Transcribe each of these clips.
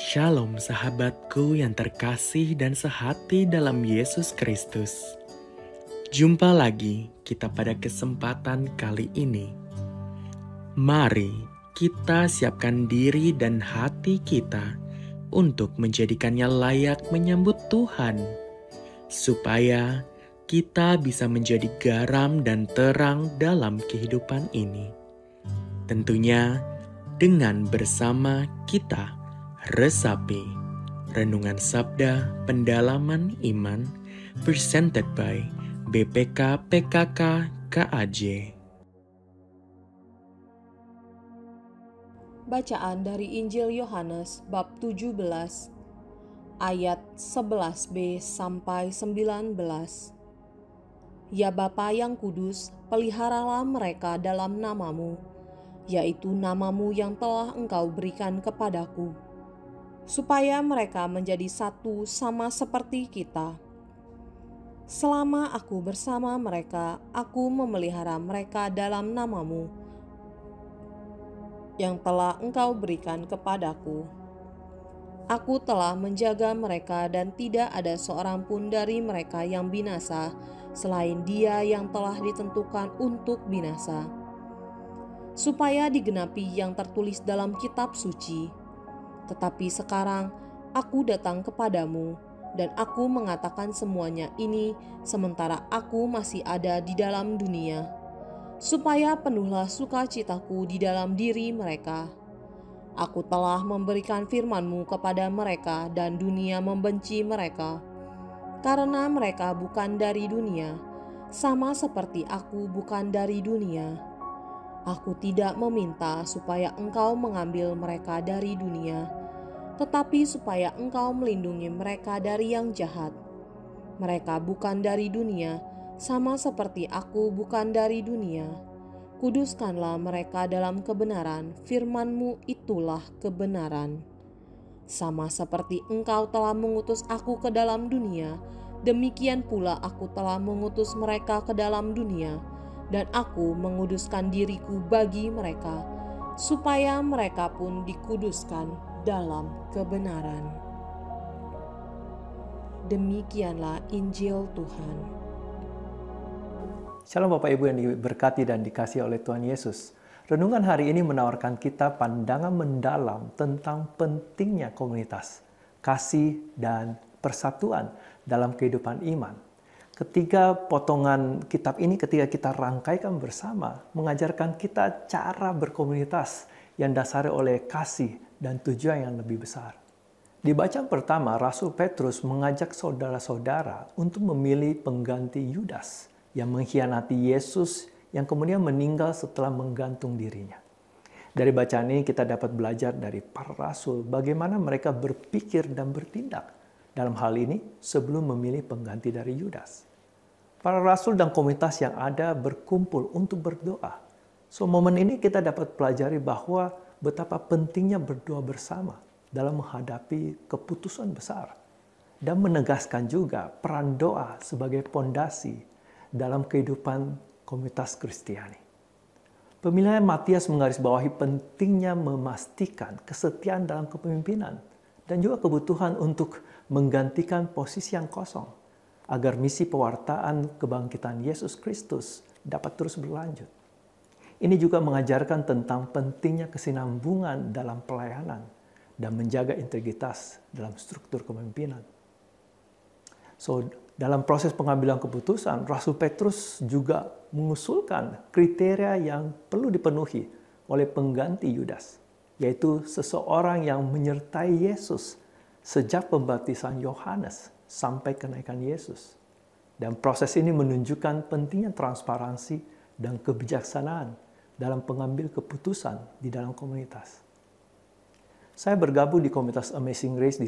Shalom sahabatku yang terkasih dan sehati dalam Yesus Kristus. Jumpa lagi kita pada kesempatan kali ini. Mari kita siapkan diri dan hati kita untuk menjadikannya layak menyambut Tuhan, supaya kita bisa menjadi garam dan terang dalam kehidupan ini. Tentunya dengan bersama kita resapi Renungan Sabda Pendalaman Iman presented by BPK PKK KAJ. Bacaan dari Injil Yohanes bab 17 ayat 11b sampai 19. Ya Bapa yang kudus, peliharalah mereka dalam namamu, yaitu namamu yang telah Engkau berikan kepadaku, supaya mereka menjadi satu sama seperti kita. Selama aku bersama mereka, aku memelihara mereka dalam namamu yang telah Engkau berikan kepadaku. Aku telah menjaga mereka dan tidak ada seorang pun dari mereka yang binasa selain dia yang telah ditentukan untuk binasa, supaya digenapi yang tertulis dalam kitab suci. Tetapi sekarang aku datang kepadamu, dan aku mengatakan semuanya ini sementara aku masih ada di dalam dunia, supaya penuhlah sukacitaku di dalam diri mereka. Aku telah memberikan firman-Mu kepada mereka, dan dunia membenci mereka, karena mereka bukan dari dunia, sama seperti aku bukan dari dunia. Aku tidak meminta supaya Engkau mengambil mereka dari dunia, tetapi supaya Engkau melindungi mereka dari yang jahat. Mereka bukan dari dunia, sama seperti aku bukan dari dunia. Kuduskanlah mereka dalam kebenaran, firman-Mu itulah kebenaran. Sama seperti Engkau telah mengutus aku ke dalam dunia, demikian pula aku telah mengutus mereka ke dalam dunia, dan aku menguduskan diriku bagi mereka, supaya mereka pun dikuduskan dalam kebenaran. Demikianlah Injil Tuhan. Shalom Bapak Ibu yang diberkati dan dikasihi oleh Tuhan Yesus. Renungan hari ini menawarkan kita pandangan mendalam tentang pentingnya komunitas, kasih dan persatuan dalam kehidupan iman. Ketiga potongan kitab ini ketika kita rangkaikan bersama, mengajarkan kita cara berkomunitas yang dasarnya oleh kasih dan tujuan yang lebih besar. Di bacaan pertama, Rasul Petrus mengajak saudara-saudara untuk memilih pengganti Yudas yang mengkhianati Yesus yang kemudian meninggal setelah menggantung dirinya. Dari bacaan ini kita dapat belajar dari para rasul bagaimana mereka berpikir dan bertindak dalam hal ini sebelum memilih pengganti dari Yudas. Para rasul dan komunitas yang ada berkumpul untuk berdoa. So momen ini kita dapat pelajari bahwa betapa pentingnya berdoa bersama dalam menghadapi keputusan besar, dan menegaskan juga peran doa sebagai pondasi dalam kehidupan komunitas Kristiani. Pemilihan Matias menggarisbawahi pentingnya memastikan kesetiaan dalam kepemimpinan dan juga kebutuhan untuk menggantikan posisi yang kosong agar misi pewartaan kebangkitan Yesus Kristus dapat terus berlanjut. Ini juga mengajarkan tentang pentingnya kesinambungan dalam pelayanan dan menjaga integritas dalam struktur kepemimpinan. So, dalam proses pengambilan keputusan, Rasul Petrus juga mengusulkan kriteria yang perlu dipenuhi oleh pengganti Yudas, yaitu seseorang yang menyertai Yesus sejak pembaptisan Yohanes sampai kenaikan Yesus. Dan proses ini menunjukkan pentingnya transparansi dan kebijaksanaan dalam pengambil keputusan di dalam komunitas. Saya bergabung di komunitas Amazing Grace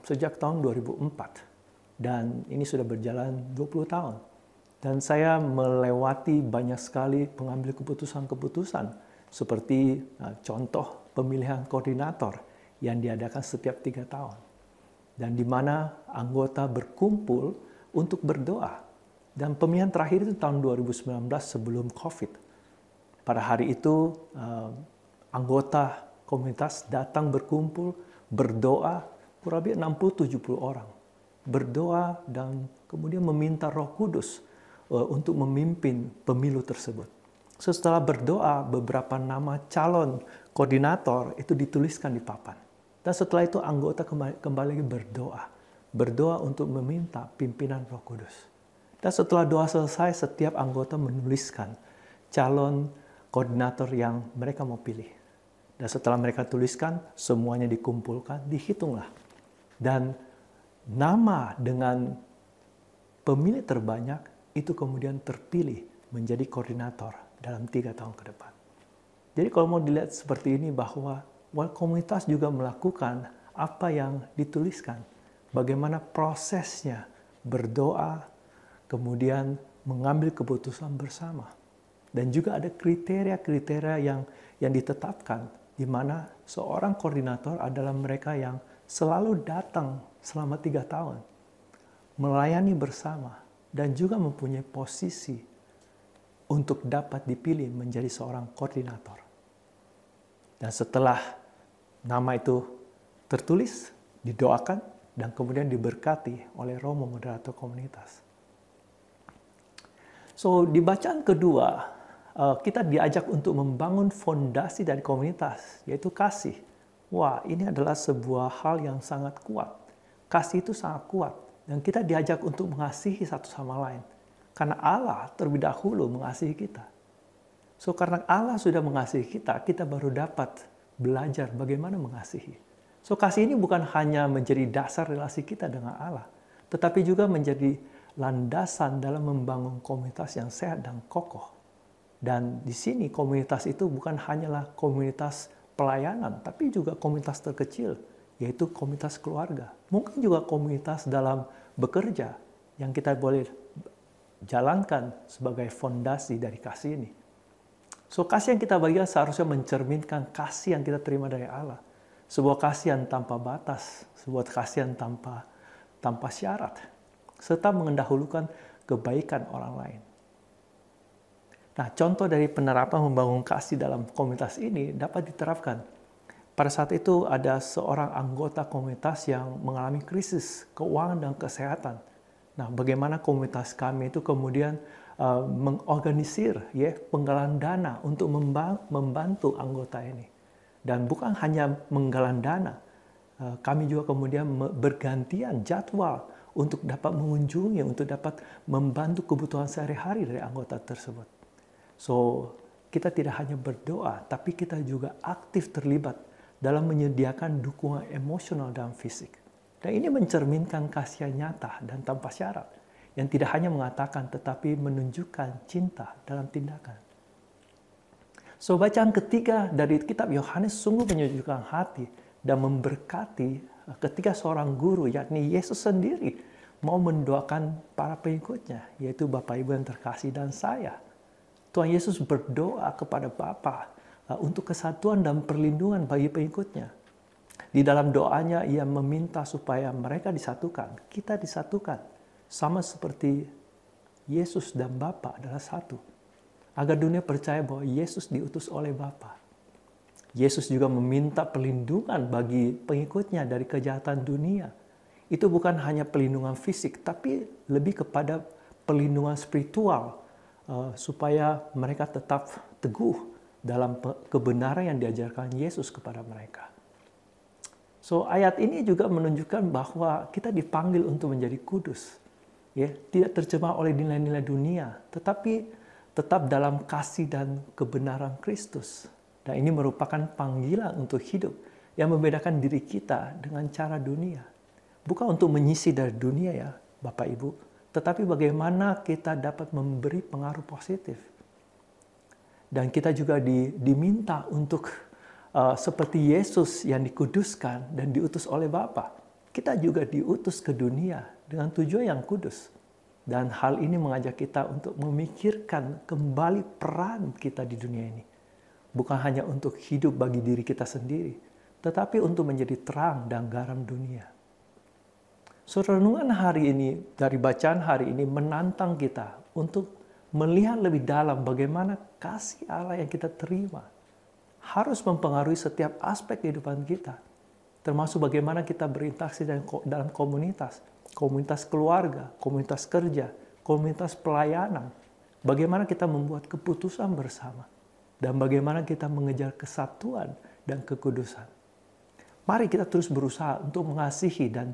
sejak tahun 2004. Dan ini sudah berjalan 20 tahun. Dan saya melewati banyak sekali pengambil keputusan-keputusan seperti contoh pemilihan koordinator yang diadakan setiap 3 tahun. Dan di mana anggota berkumpul untuk berdoa. Dan pemilihan terakhir itu tahun 2019 sebelum COVID. Pada hari itu anggota komunitas datang berkumpul berdoa, kurang lebih 60-70 orang. Berdoa dan kemudian meminta Roh Kudus untuk memimpin pemilu tersebut. Setelah berdoa, beberapa nama calon koordinator itu dituliskan di papan. Dan setelah itu anggota kembali berdoa. Berdoa untuk meminta pimpinan Roh Kudus. Dan setelah doa selesai, setiap anggota menuliskan calon koordinator yang mereka mau pilih. Dan setelah mereka tuliskan, semuanya dikumpulkan, dihitunglah. Dan nama dengan pemilih terbanyak itu kemudian terpilih menjadi koordinator dalam 3 tahun ke depan. Jadi kalau mau dilihat seperti ini bahwa komunitas juga melakukan apa yang dituliskan. Bagaimana prosesnya berdoa, kemudian mengambil keputusan bersama. Dan juga ada kriteria-kriteria yang ditetapkan, di mana seorang koordinator adalah mereka yang selalu datang selama 3 tahun, melayani bersama, dan juga mempunyai posisi untuk dapat dipilih menjadi seorang koordinator. Dan setelah nama itu tertulis, didoakan, dan kemudian diberkati oleh romo moderator komunitas. So, di bacaan kedua, kita diajak untuk membangun fondasi dari komunitas, yaitu kasih. Wah, ini adalah sebuah hal yang sangat kuat. Kasih itu sangat kuat. Dan kita diajak untuk mengasihi satu sama lain. Karena Allah terlebih dahulu mengasihi kita. So, karena Allah sudah mengasihi kita, kita baru dapat belajar bagaimana mengasihi. So, kasih ini bukan hanya menjadi dasar relasi kita dengan Allah, tetapi juga menjadi landasan dalam membangun komunitas yang sehat dan kokoh. Dan di sini komunitas itu bukan hanyalah komunitas pelayanan, tapi juga komunitas terkecil, yaitu komunitas keluarga. Mungkin juga komunitas dalam bekerja yang kita boleh jalankan sebagai fondasi dari kasih ini. So, kasih yang kita bagikan seharusnya mencerminkan kasih yang kita terima dari Allah. Sebuah kasih yang tanpa batas, sebuah kasih yang tanpa syarat, serta mengendahulukan kebaikan orang lain. Nah, contoh dari penerapan membangun kasih dalam komunitas ini dapat diterapkan. Pada saat itu ada seorang anggota komunitas yang mengalami krisis keuangan dan kesehatan. Nah, bagaimana komunitas kami itu kemudian mengorganisir penggalangan dana untuk membantu anggota ini. Dan bukan hanya menggalang dana, kami juga kemudian bergantian jadwal untuk dapat mengunjungi, untuk dapat membantu kebutuhan sehari-hari dari anggota tersebut. So, kita tidak hanya berdoa, tapi kita juga aktif terlibat dalam menyediakan dukungan emosional dan fisik. Dan ini mencerminkan kasih yang nyata dan tanpa syarat, yang tidak hanya mengatakan tetapi menunjukkan cinta dalam tindakan. So, bacaan ketiga dari kitab Yohanes sungguh menyejukkan hati dan memberkati ketika seorang guru, yakni Yesus sendiri, mau mendoakan para pengikutnya, yaitu Bapak Ibu yang terkasih dan saya. Tuhan Yesus berdoa kepada Bapa untuk kesatuan dan perlindungan bagi pengikutnya. Di dalam doanya ia meminta supaya mereka disatukan, kita disatukan, sama seperti Yesus dan Bapa adalah satu. Agar dunia percaya bahwa Yesus diutus oleh Bapa. Yesus juga meminta perlindungan bagi pengikutnya dari kejahatan dunia. Itu bukan hanya perlindungan fisik, tapi lebih kepada perlindungan spiritual, supaya mereka tetap teguh dalam kebenaran yang diajarkan Yesus kepada mereka. So, ayat ini juga menunjukkan bahwa kita dipanggil untuk menjadi kudus. Tidak tercemar oleh nilai-nilai dunia, tetapi tetap dalam kasih dan kebenaran Kristus. Dan ini merupakan panggilan untuk hidup yang membedakan diri kita dengan cara dunia. Bukan untuk menyisi dari dunia ya, Bapak Ibu, tetapi bagaimana kita dapat memberi pengaruh positif. Dan kita juga diminta untuk seperti Yesus yang dikuduskan dan diutus oleh Bapa. Kita juga diutus ke dunia dengan tujuan yang kudus. Dan hal ini mengajak kita untuk memikirkan kembali peran kita di dunia ini. Bukan hanya untuk hidup bagi diri kita sendiri, tetapi untuk menjadi terang dan garam dunia. So, renungan hari ini, dari bacaan hari ini menantang kita untuk melihat lebih dalam bagaimana kasih Allah yang kita terima harus mempengaruhi setiap aspek kehidupan kita. termasuk bagaimana kita berinteraksi dalam komunitas, komunitas keluarga, komunitas kerja, komunitas pelayanan, bagaimana kita membuat keputusan bersama, dan bagaimana kita mengejar kesatuan dan kekudusan. Mari kita terus berusaha untuk mengasihi dan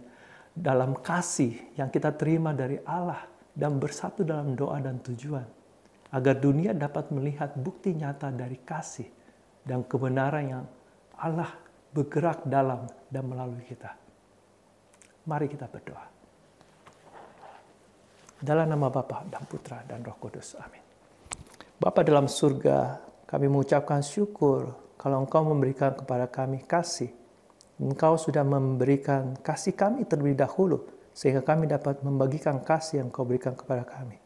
dalam kasih yang kita terima dari Allah dan bersatu dalam doa dan tujuan, agar dunia dapat melihat bukti nyata dari kasih dan kebenaran yang Allah bergerak dalam dan melalui kita. Mari kita berdoa. Dalam nama Bapa dan Putra dan Roh Kudus. Amin. Bapa dalam surga, kami mengucapkan syukur kalau Engkau memberikan kepada kami kasih. Engkau sudah memberikan kasih kami terlebih dahulu, sehingga kami dapat membagikan kasih yang Engkau berikan kepada kami.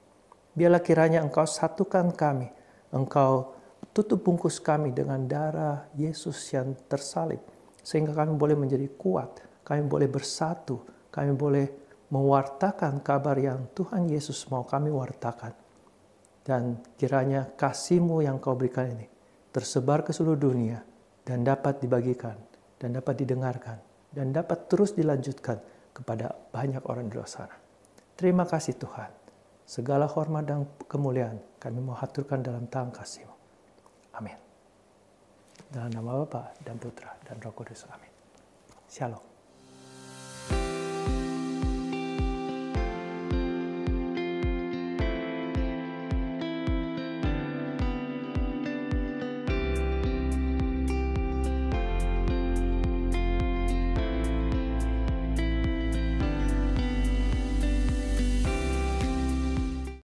Biarlah kiranya Engkau satukan kami, Engkau tutup bungkus kami dengan darah Yesus yang tersalib, sehingga kami boleh menjadi kuat, kami boleh bersatu, kami boleh mewartakan kabar yang Tuhan Yesus mau kami wartakan. Dan kiranya kasih-Mu yang Kau berikan ini tersebar ke seluruh dunia dan dapat dibagikan, dan dapat didengarkan, dan dapat terus dilanjutkan kepada banyak orang di luar sana. Terima kasih Tuhan. Segala hormat dan kemuliaan kami mau haturkan dalam tangan kasih-Mu. Amin. Dalam nama Bapa dan Putra dan Roh Kudus. Amin. Shalom.